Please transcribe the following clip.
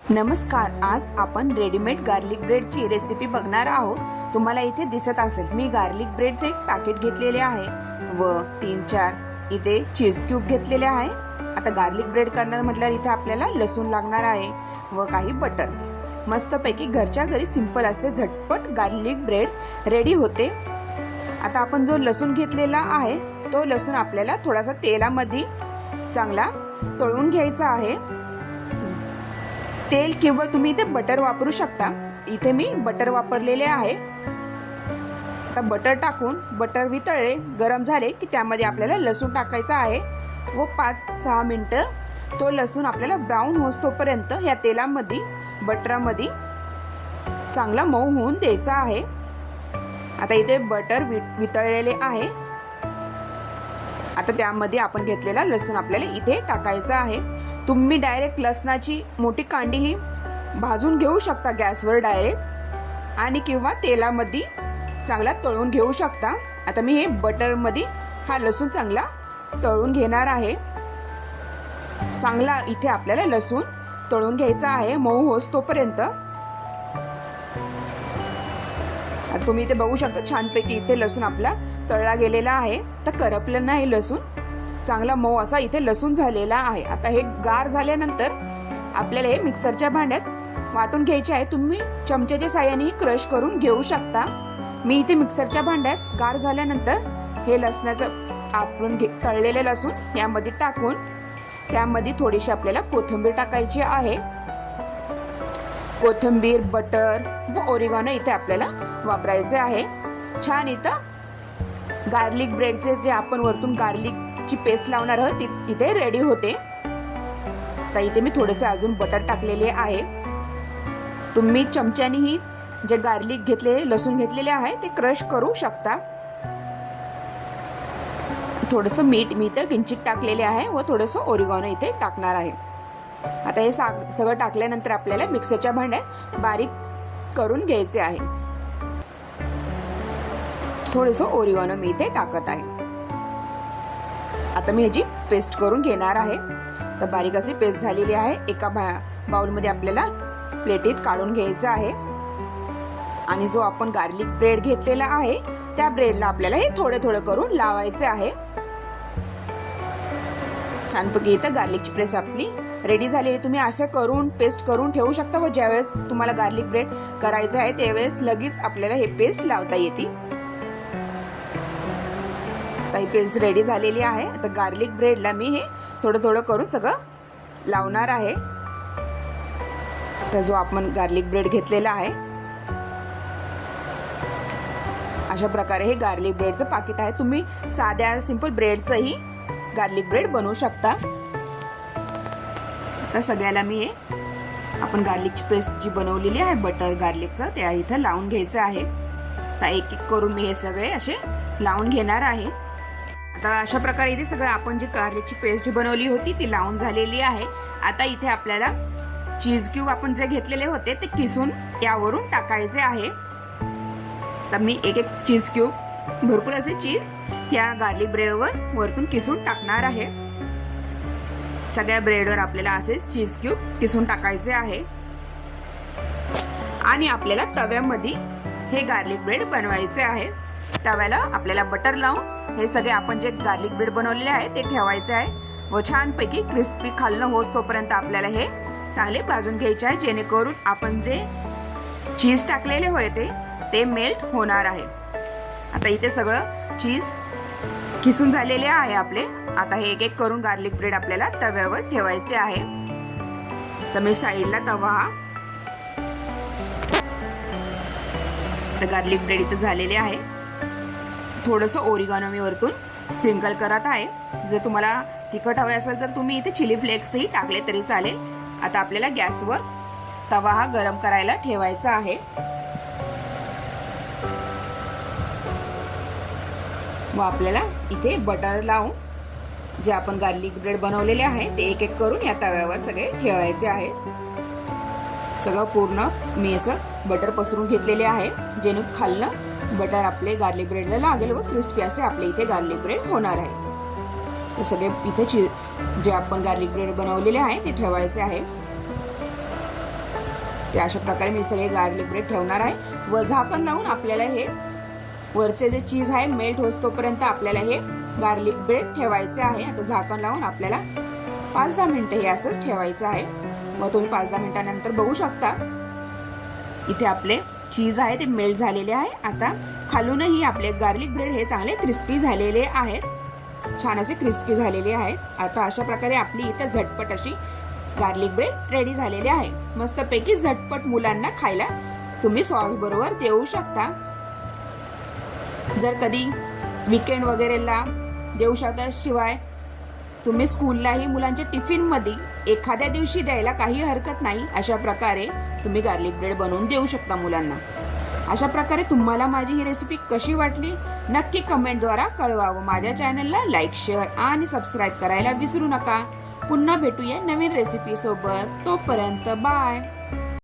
नमस्कार, आज आपण रेडीमेड गार्लिक ब्रेडची रेसिपी बघणार आहोत। तुम्हाला इथे दिसत असेल मी गार्लिक ब्रेडचे एक पॅकेट घेतलेले आहे व 3-4 इथे चीज क्यूब घेतलेले आहे। आता गार्लिक ब्रेड करणार म्हटल्यावर इथे आपल्याला लसूण लागणार आहे व काही बटर। मस्तपैकी घरच्या घरी सिंपल असे झटपट गार्लिक ब्रेड रेडी होते। आता आपण जो लसूण घेतलेला आहे तो लसूण आपल्याला थोडासा तेलामध्ये चांगला तळून घ्यायचा आहे। तेल किंवा तुम्ही इथे बटर वापरू शकता। इथे मी बटर वापरलेले आहे। आता बटर टाकून बटर वितळले गरम झाले की त्यामध्ये आपल्याला लसूण टाकायचा आहे व 5-6 मिनिटं तो लसूण आपल्याला ब्राऊन होईपर्यंत या तेलामध्ये बटरामध्ये चांगला मऊ होऊन द्यायचा आहे। आता इथे बटर वितळलेले आहे। आता त्यामध्ये आपण घेतलेला लसूण आपल्याला इथे टाकायचा आहे। तुम्ही डायरेक्ट लसणाची मोठी कांडी ही भाजून घेऊ शकता गॅसवर डायरेक्ट आणि किंवा तेलामध्ये चांगला तळून घेऊ शकता। आता मी हे बटर मध्ये हा लसूण चांगला तळून घेणार आहे। चांगला इथे आपल्याला लसूण तळून घ्यायचा आहे मऊ होईपर्यंत। आता तुम्ही इथे बघू शकता छानपैकी इथे लसूण आपला तळला गेलेला आहे। तर करपलं नाही लसूण, चांगला मऊ असा इथे लसूण झालेला आहे। आता हे गार झाल्यानंतर आपल्याला हे मिक्सरच्या भांड्यात वाटून घ्यायचे आहे। तुम्ही चमच्याच्या साहाय्याने क्रश करून घेऊ शकता। मी इथे मिक्सरच्या भांड्यात गार झाल्यानंतर हे लसणाचं आपण तळलेले लसूण यामध्ये टाकून त्यामध्ये थोडीशी आपल्याला कोथिंबीर टाकायची आहे। कोथिंबीर, बटर व ओरिगानो इथे आपल्याला वापरायचे आहे। छान इथं गार्लिक ब्रेडचे जे आपण वरतून गार्लिकची पेस्ट लावणार आहोत इथे रेडी होते। तर इथे मी थोडेसे अजून बटर टाकलेले आहे। तुम्ही चमच्यानेही जे गार्लिक लसूण घेतलेले आहे ते क्रश करू शकता। थोडंसं मीठ मी इथे किंचित टाकलेले आहे व थोडंसं ओरिगानो इथे टाकणार आहे। आता हे सगळं टाकल्यानंतर आपल्याला मिक्सरच्या भांड्यात बारीक करून घ्यायचे आहे। थोडंसं ओरिगानो मी इथे टाकत आहे। आता मी ह्याची पेस्ट करून घेणार आहे। तर बारीक अशी पेस्ट झालेली आहे। एका बाउलमध्ये आपल्याला प्लेटीत काढून घ्यायचं आहे आणि जो आपण गार्लिक ब्रेड घेतलेला आहे त्या ब्रेडला आपल्याला हे थोडे थोडे करून लावायचे आहे। छानपैकी इथं गार्लिकची पेस्ट आपली रेडी झाली आहे। तुम्ही असं करून पेस्ट करून ठेवू शकता व ज्यावेळेस तुम्हाला गार्लिक ब्रेड करायचं आहे त्यावेळेस लगेच आपल्याला हे पेस्ट लावता येते। ही पेस्ट रेडी झालेली आहे। आता गार्लिक ब्रेडला मी हे थोडं थोडं करून सगळं लावणार आहे। तर जो आपण गार्लिक ब्रेड घेतलेला आहे अशा प्रकारे हे गार्लिक ब्रेडचं पाकिट आहे। तुम्ही साध्या सिंपल ब्रेडचंही गार्लिक ब्रेड बनवू शकता। तर सगळ्याला मी हे आपण गार्लिकची पेस्ट जी बनवलेली आहे बटर गार्लिकचं त्या इथं लावून घ्यायचं आहे। तर एक एक करून मी हे सगळे असे लावून घेणार आहे। आता अशा प्रकारे इथे सगळं आपण जी गार्लिकची पेस्ट बनवली होती ती लावून झालेली आहे। आता इथे आपल्याला चीज क्यूब आपण जे घेतलेले होते ते किसून यावरून टाकायचे आहे। तर मी एक एक चीज क्यूब भरपूर असे चीज या गार्लिक ब्रेडवर वरतून किसून टाकणार आहे। सगळ्या ब्रेडवर आपल्याला असेच चीज क्यूब किसून टाकायचे आहे आणि आपल्याला तव्यामध्ये हे गार्लिक ब्रेड बनवायचे आहे। तव्याला आपल्याला बटर लावून हे सगळे आपण जे गार्लिक ब्रेड बनवलेले आहे ते ठेवायचे आहे व छानपैकी क्रिस्पी खालनं होईपर्यंत आपल्याला हे चांगले भाजून घ्यायचे आहे जेणेकरून आपण जे चीज टाकलेले होते ते मेल्ट होणार आहे। आता इथे सगळं चीज किसून झालेले आहे आपले। आता हे एक एक करून गार्लिक ब्रेड आपल्याला तव्यावर ठेवायचे आहे। तर मी साईडला तवा तर गार्लिक ब्रेड इथे झालेले आहे। थोडंसं ओरिगानो मी वरतून स्प्रिंकल करत आहे। जर तुम्हाला तिखट हवे असेल तर तुम्ही इथे चिली फ्लेक्सही टाकले तरी चालेल। आता आपल्याला गॅसवर तवा हा गरम करायला ठेवायचा आहे व आपल्याला इथे बटर लावून जे आपण गार्लिक ब्रेड बनवलेले आहे ते एक एक करून या तव्यावर सगळे ठेवायचे आहे। सगळं पूर्ण मी असं बटर पसरून घेतलेले आहे जेणे खालनं बटर आपले गार्लिक ब्रेडला लागेल व क्रिस्पी असे आपले इथे गार्लिक ब्रेड होणार आहे। तर सगळे इथे जे आपण गार्लिक ब्रेड बनवलेले आहे ते ठेवायचे आहे। ते अशा प्रकारे मी सगळे गार्लिक ब्रेड ठेवणार आहे व झाकण लावून आपल्याला हे वरचे जे चीज आहे मेल्ट होतोपर्यंत आपल्याला हे गार्लिक ब्रेड ठेवायचे आहे. आता झाकण लावून आपल्याला 5-10 मिनिटं हे असंच ठेवायचं आहे. मग तुम्ही 5-10 मिनिटांनंतर बघू शकता इथे आपले चीज आहे ते मेल्ट झालेले आहे. आता खालूनही आपले गार्लिक ब्रेड हे चांगले क्रिस्पी झालेले आहेत, छान असे क्रिस्पी झालेले आहेत. आता अशा प्रकारे आपली इथे झटपट अशी गार्लिक ब्रेड रेडी झालेली आहे. मस्तपैकी झटपट मुलांना खायला तुम्ही सॉस बरोबर देऊ शकता. जर कधी वीकेंड वगैरेला देऊ शकता. शिवाय तुम्ही स्कूललाही मुलांच्या टिफिनमध्ये एखाद्या दिवशी द्यायला काही हरकत नाही. अशा प्रकारे तुम्ही गार्लिक ब्रेड बनवून देऊ शकता मुलांना. अशा प्रकारे तुम्हाला माझी ही रेसिपी कशी वाटली नक्की कमेंटद्वारा कळवा व माझ्या चॅनलला लाईक, शेअर आणि सबस्क्राईब करायला विसरू नका. पुन्हा भेटूया नवीन रेसिपी सोबत. तोपर्यंत बाय.